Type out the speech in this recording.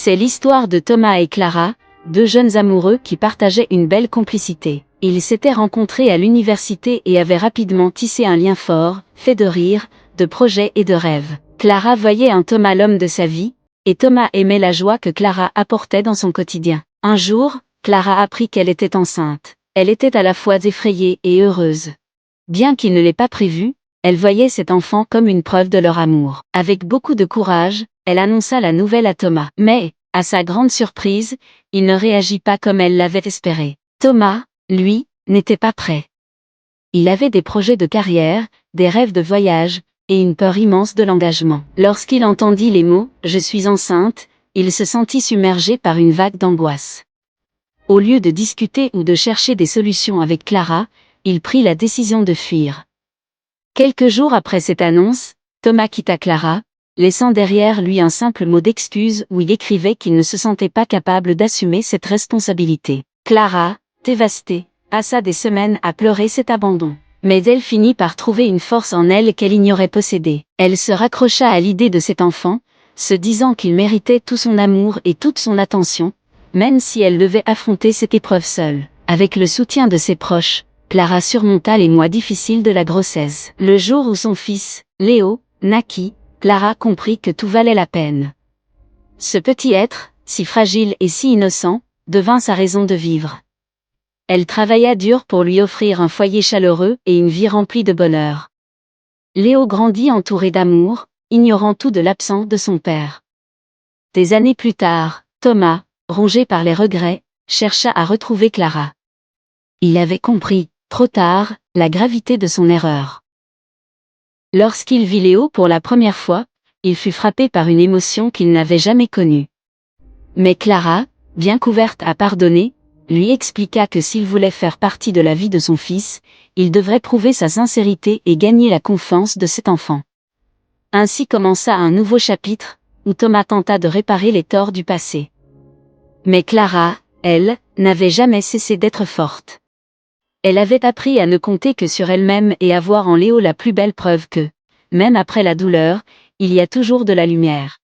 C'est l'histoire de Thomas et Clara, deux jeunes amoureux qui partageaient une belle complicité. Ils s'étaient rencontrés à l'université et avaient rapidement tissé un lien fort, fait de rires, de projets et de rêves. Clara voyait en Thomas l'homme de sa vie, et Thomas aimait la joie que Clara apportait dans son quotidien. Un jour, Clara apprit qu'elle était enceinte. Elle était à la fois effrayée et heureuse. Bien qu'il ne l'ait pas prévu, elle voyait cet enfant comme une preuve de leur amour. Avec beaucoup de courage, elle annonça la nouvelle à Thomas. Mais, à sa grande surprise, il ne réagit pas comme elle l'avait espéré. Thomas, lui, n'était pas prêt. Il avait des projets de carrière, des rêves de voyage, et une peur immense de l'engagement. Lorsqu'il entendit les mots « Je suis enceinte », il se sentit submergé par une vague d'angoisse. Au lieu de discuter ou de chercher des solutions avec Clara, il prit la décision de fuir. Quelques jours après cette annonce, Thomas quitta Clara, laissant derrière lui un simple mot d'excuse où il écrivait qu'il ne se sentait pas capable d'assumer cette responsabilité. Clara, dévastée, passa des semaines à pleurer cet abandon. Mais elle finit par trouver une force en elle qu'elle ignorait posséder. Elle se raccrocha à l'idée de cet enfant, se disant qu'il méritait tout son amour et toute son attention, même si elle devait affronter cette épreuve seule. Avec le soutien de ses proches, Clara surmonta les mois difficiles de la grossesse. Le jour où son fils, Léo, naquit, Clara comprit que tout valait la peine. Ce petit être, si fragile et si innocent, devint sa raison de vivre. Elle travailla dur pour lui offrir un foyer chaleureux et une vie remplie de bonheur. Léo grandit entouré d'amour, ignorant tout de l'absence de son père. Des années plus tard, Thomas, rongé par les regrets, chercha à retrouver Clara. Il avait compris, trop tard, la gravité de son erreur. Lorsqu'il vit Léo pour la première fois, il fut frappé par une émotion qu'il n'avait jamais connue. Mais Clara, bien qu'ouverte à pardonner, lui expliqua que s'il voulait faire partie de la vie de son fils, il devrait prouver sa sincérité et gagner la confiance de cet enfant. Ainsi commença un nouveau chapitre, où Thomas tenta de réparer les torts du passé. Mais Clara, elle, n'avait jamais cessé d'être forte. Elle avait appris à ne compter que sur elle-même et à voir en Léo la plus belle preuve que, même après la douleur, il y a toujours de la lumière.